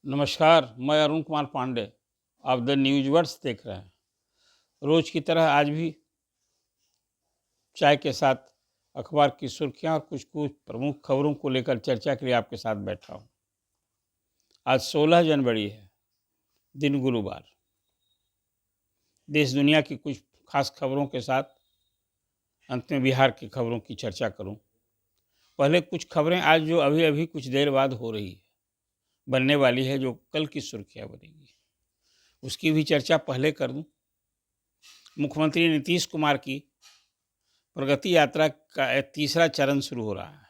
नमस्कार, मैं अरुण कुमार पांडे। आप द न्यूज वर्ड्स देख रहे हैं। रोज की तरह आज भी चाय के साथ अखबार की सुर्खियां और कुछ कुछ प्रमुख खबरों को लेकर चर्चा के लिए आपके साथ बैठा हूं। आज 16 जनवरी है, दिन गुरुवार। देश दुनिया की कुछ खास खबरों के साथ अंत में बिहार की खबरों की चर्चा करूं। पहले कुछ खबरें आज जो अभी अभी कुछ देर बाद हो रही है, बनने वाली है, जो कल की सुर्खियां बनेगी, उसकी भी चर्चा पहले कर दूं। मुख्यमंत्री नीतीश कुमार की प्रगति यात्रा का तीसरा चरण शुरू हो रहा है।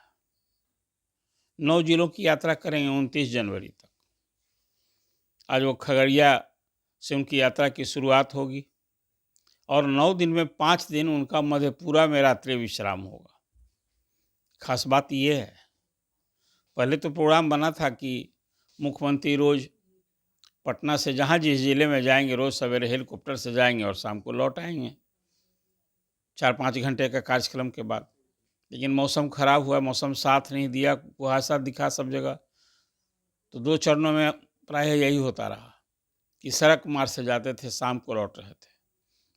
9 जिलों की यात्रा करेंगे 29 जनवरी तक। आज वो खगड़िया से उनकी यात्रा की शुरुआत होगी और 9 दिन में 5 दिन उनका मधेपुरा में रात्रि विश्राम होगा। खास बात यह है, पहले तो प्रोग्राम बना था कि मुख्यमंत्री रोज पटना से जहाँ जिस जिले में जाएंगे, रोज सवेरे हेलीकॉप्टर से जाएंगे और शाम को लौट आएंगे 4-5 घंटे का कार्यक्रम के बाद। लेकिन मौसम खराब हुआ, मौसम साथ नहीं दिया, कुहासा दिखा सब जगह, तो 2 चरणों में प्रायः यही होता रहा कि सड़क मार्ग से जाते थे, शाम को लौट रहे थे।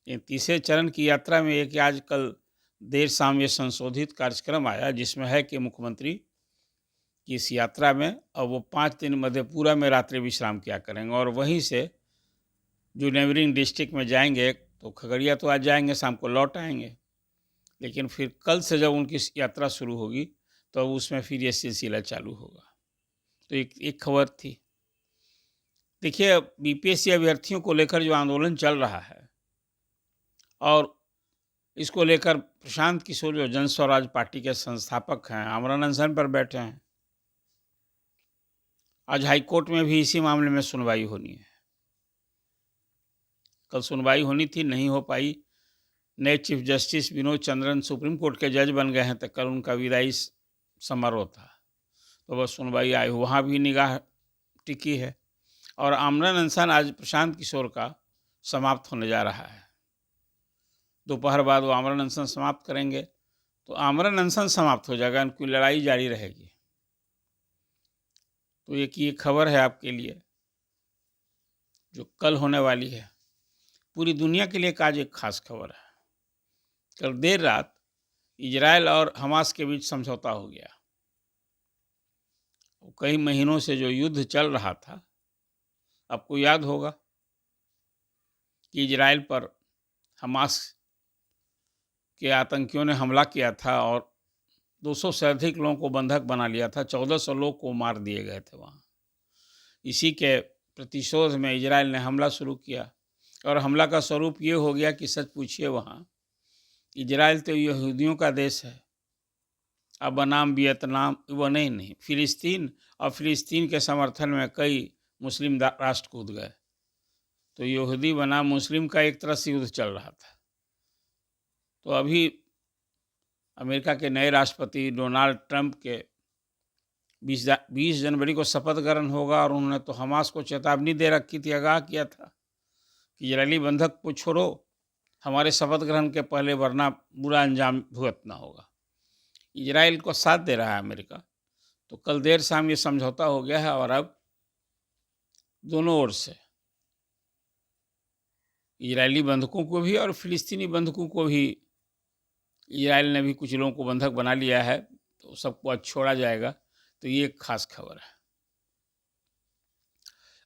लेकिन तीसरे चरण की यात्रा में एक आज कल देर शाम ये संशोधित कार्यक्रम आया, जिसमें है कि मुख्यमंत्री की इस यात्रा में अब वो 5 दिन मधेपुरा में रात्रि विश्राम किया करेंगे और वहीं से जो नेबरिंग डिस्ट्रिक्ट में जाएंगे, तो खगड़िया तो आज जाएंगे, शाम को लौट आएंगे। लेकिन फिर कल से जब उनकी यात्रा शुरू होगी तो उसमें फिर ये सिलसिला चालू होगा। तो एक खबर थी। देखिए, बीपीएससी अभ्यर्थियों को लेकर जो आंदोलन चल रहा है और इसको लेकर प्रशांत किशोर जो जन स्वराज पार्टी के संस्थापक हैं, आमरण अनशन पर बैठे हैं। आज हाईकोर्ट में भी इसी मामले में सुनवाई होनी है। कल सुनवाई होनी थी, नहीं हो पाई। नए chief justice Vinod Chandran supreme court के जज बन गए हैं, तो कल उनका विदाई समारोह था, तो बस सुनवाई आई, वहाँ भी निगाह टिकी है। और आमरण अनशन आज प्रशांत किशोर का समाप्त होने जा रहा है। दोपहर बाद वो आमरण अनशन समाप्त करेंगे, तो आमरण अनशन समाप्त हो जाएगा, उनकी लड़ाई जारी रहेगी। तो एक ये खबर है आपके लिए जो कल होने वाली है। पूरी दुनिया के लिए आज एक खास खबर है। कल देर रात इजराइल और हमास के बीच समझौता हो गया। कई महीनों से जो युद्ध चल रहा था, आपको याद होगा कि इजराइल पर हमास के आतंकियों ने हमला किया था और 200 से अधिक लोगों को बंधक बना लिया था, 1400 लोग को मार दिए गए थे वहाँ। इसी के प्रतिशोध में इजराइल ने हमला शुरू किया और हमला का स्वरूप ये हो गया कि सच पूछिए, वहाँ इजराइल तो यहूदियों का देश है, अब बनाम वियतनाम वो नहीं, फिलिस्तीन, और फिलिस्तीन के समर्थन में कई मुस्लिम राष्ट्र कूद गए। तो यहूदी बनाम मुस्लिम का एक तरह से युद्ध चल रहा था। तो अभी अमेरिका के नए राष्ट्रपति डोनाल्ड ट्रंप के 20 जनवरी को शपथ ग्रहण होगा और उन्होंने तो हमास को चेतावनी दे रखी थी, आगाह किया था कि इजरायली बंधक को छोड़ो हमारे शपथ ग्रहण के पहले, वरना बुरा अंजाम भुगतना होगा। इजराइल को साथ दे रहा है अमेरिका। तो कल देर शाम ये समझौता हो गया है और अब दोनों ओर से, इजरायली बंधकों को भी और फिलिस्तीनी बंधकों को भी, इजराइल ने भी कुछ लोगों को बंधक बना लिया है, तो सबको आज छोड़ा जाएगा। तो ये एक खास खबर है।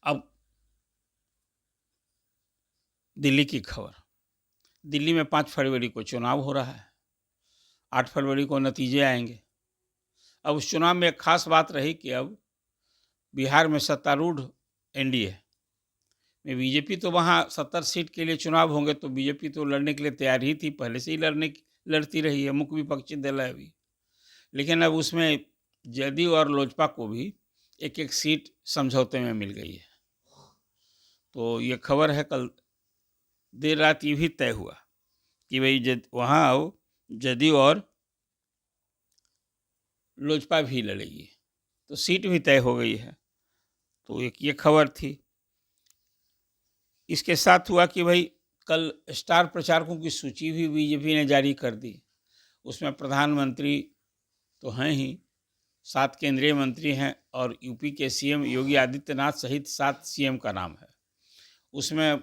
अब दिल्ली की खबर। दिल्ली में 5 फरवरी को चुनाव हो रहा है, 8 फरवरी को नतीजे आएंगे। अब उस चुनाव में एक खास बात रही कि अब बिहार में सत्तारूढ़ एनडीए में बीजेपी, तो वहाँ 70 सीट के लिए चुनाव होंगे, तो बीजेपी तो लड़ने के लिए तैयार ही थी, पहले से ही लड़ती रही है, मुख्य विपक्षी दल है अभी। लेकिन अब उसमें जदयू और लोजपा को भी एक एक सीट समझौते में मिल गई है। तो ये खबर है, कल देर रात ये भी तय हुआ कि भाई वहाँ आओ, जदयू और लोजपा भी लड़ेगी, तो सीट भी तय हो गई है। तो एक ये खबर थी। इसके साथ हुआ कि भाई कल स्टार प्रचारकों की सूची भी बीजेपी ने जारी कर दी। उसमें प्रधानमंत्री तो हैं ही, 7 केंद्रीय मंत्री हैं और यूपी के सीएम योगी आदित्यनाथ सहित 7 सीएम का नाम है। उसमें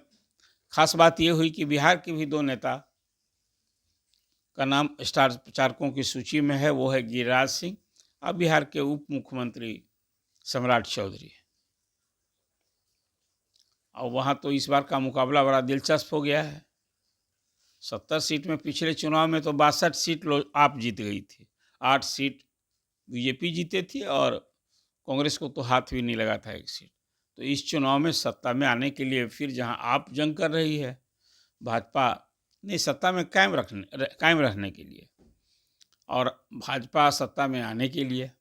खास बात ये हुई कि बिहार के भी 2 नेता का नाम स्टार प्रचारकों की सूची में है, वो है गिरिराज सिंह और बिहार के उप मुख्यमंत्री सम्राट चौधरी। और वहाँ तो इस बार का मुकाबला बड़ा दिलचस्प हो गया है। 70 सीट में पिछले चुनाव में तो 62 सीट आप जीत गई थी, 8 सीट बीजेपी जीते थी और कांग्रेस को तो हाथ भी नहीं लगा था 1 सीट। तो इस चुनाव में सत्ता में आने के लिए फिर जहां आप जंग कर रही है, भाजपा ने सत्ता में कायम रहने के लिए और भाजपा सत्ता में आने के लिए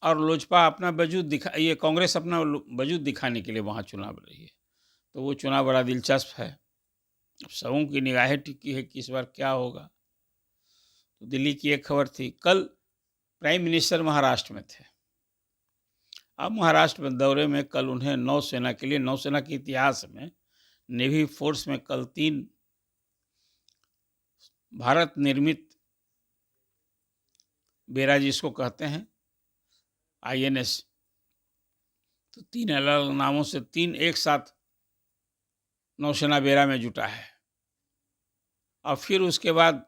और लोजपा अपना ये कांग्रेस अपना वजूद दिखाने के लिए वहाँ चुनाव रही है। तो वो चुनाव बड़ा दिलचस्प है। अब सबों की निगाहें टिकी है कि इस बार क्या होगा। तो दिल्ली की एक खबर थी, कल प्राइम मिनिस्टर महाराष्ट्र में थे। अब महाराष्ट्र में दौरे में कल उन्हें नौसेना के लिए, नौसेना के इतिहास में नेवी फोर्स में कल 3 भारत निर्मित बेरा जिसको कहते हैं INS, तो 3 अलग अलग नामों से 3 एक साथ नौसेना बेरा में जुटा है। और फिर उसके बाद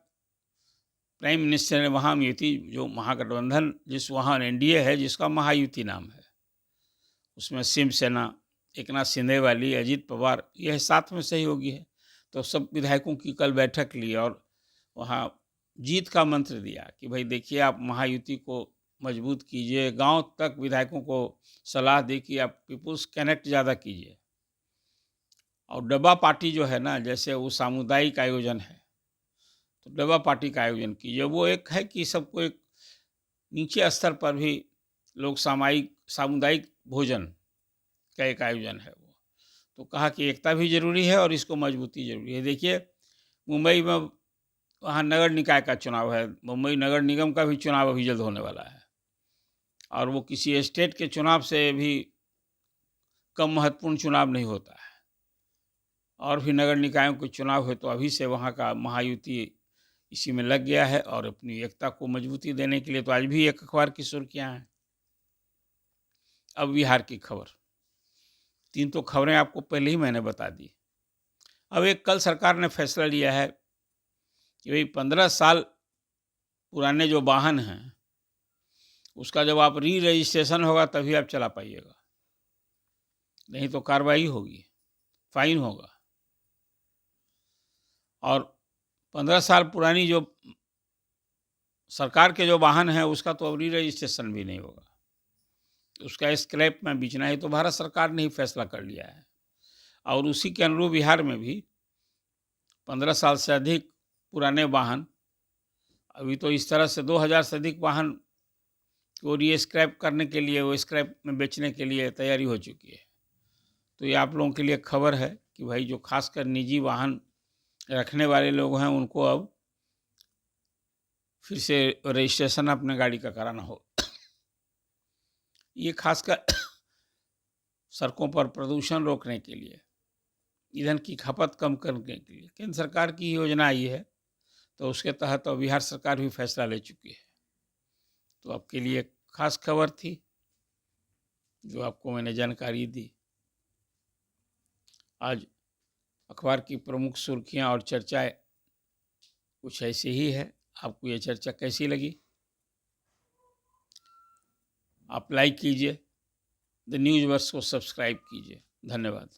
प्राइम मिनिस्टर ने महायुति, जो महागठबंधन वहाँ NDA है जिसका महायुति नाम है, उसमें शिवसेना, एकनाथ शिंदे वाली, अजीत पवार, यह साथ में सहयोगी है। तो सब विधायकों की कल बैठक ली और वहाँ जीत का मंत्र दिया कि भाई देखिए, आप महायुति को मजबूत कीजिए। गांव तक विधायकों को सलाह दी कि आप पीपुल्स कनेक्ट ज़्यादा कीजिए। और डब्बा पार्टी जो है ना, जैसे वो सामुदायिक आयोजन है, तो डब्बा पार्टी का आयोजन कीजिए। वो एक है कि सबको एक नीचे स्तर पर भी लोग सामुदायिक भोजन का एक आयोजन है वो। तो कहा कि एकता भी जरूरी है और इसको मजबूती जरूरी है। देखिए, मुंबई में वहाँ नगर निकाय का चुनाव है, मुंबई नगर निगम का भी चुनाव अभी जल्द होने वाला है और वो किसी स्टेट के चुनाव से भी कम महत्वपूर्ण चुनाव नहीं होता है। और भी नगर निकायों के चुनाव है, तो अभी से वहाँ का महायुति इसी में लग गया है और अपनी एकता को मजबूती देने के लिए। तो आज भी एक अखबार की सुर्खियाँ हैं। अब बिहार की खबर, 3 तो खबरें आपको पहले ही मैंने बता दी। अब एक कल सरकार ने फैसला लिया है कि भाई 15 साल पुराने जो वाहन हैं उसका जब आप रजिस्ट्रेशन होगा तभी आप चला पाइएगा, नहीं तो कार्रवाई होगी, फाइन होगा। और 15 साल पुरानी जो सरकार के जो वाहन हैं उसका तो अब रजिस्ट्रेशन भी नहीं होगा, उसका स्क्रैप में बेचना है। तो भारत सरकार ने ही फैसला कर लिया है और उसी के अनुरूप बिहार में भी 15 साल से अधिक पुराने वाहन, अभी तो इस तरह से 2000 से अधिक वाहन को स्क्रैप करने के लिए, वो स्क्रैप में बेचने के लिए तैयारी हो चुकी है। तो ये आप लोगों के लिए खबर है कि भाई जो खासकर निजी वाहन रखने वाले लोग हैं उनको अब फिर से रजिस्ट्रेशन अपने गाड़ी का कराना हो। ये खासकर सड़कों पर प्रदूषण रोकने के लिए, ईंधन की खपत कम करने के लिए केंद्र सरकार की योजना आई है। तो उसके तहत अब बिहार सरकार भी फैसला ले चुकी है। तो आपके लिए खास खबर थी जो आपको मैंने जानकारी दी। आज अखबार की प्रमुख सुर्खियां और चर्चाएं कुछ ऐसी ही है। आपको ये चर्चा कैसी लगी? आप लाइक कीजिए, द न्यूज़ वर्स को सब्सक्राइब कीजिए। धन्यवाद।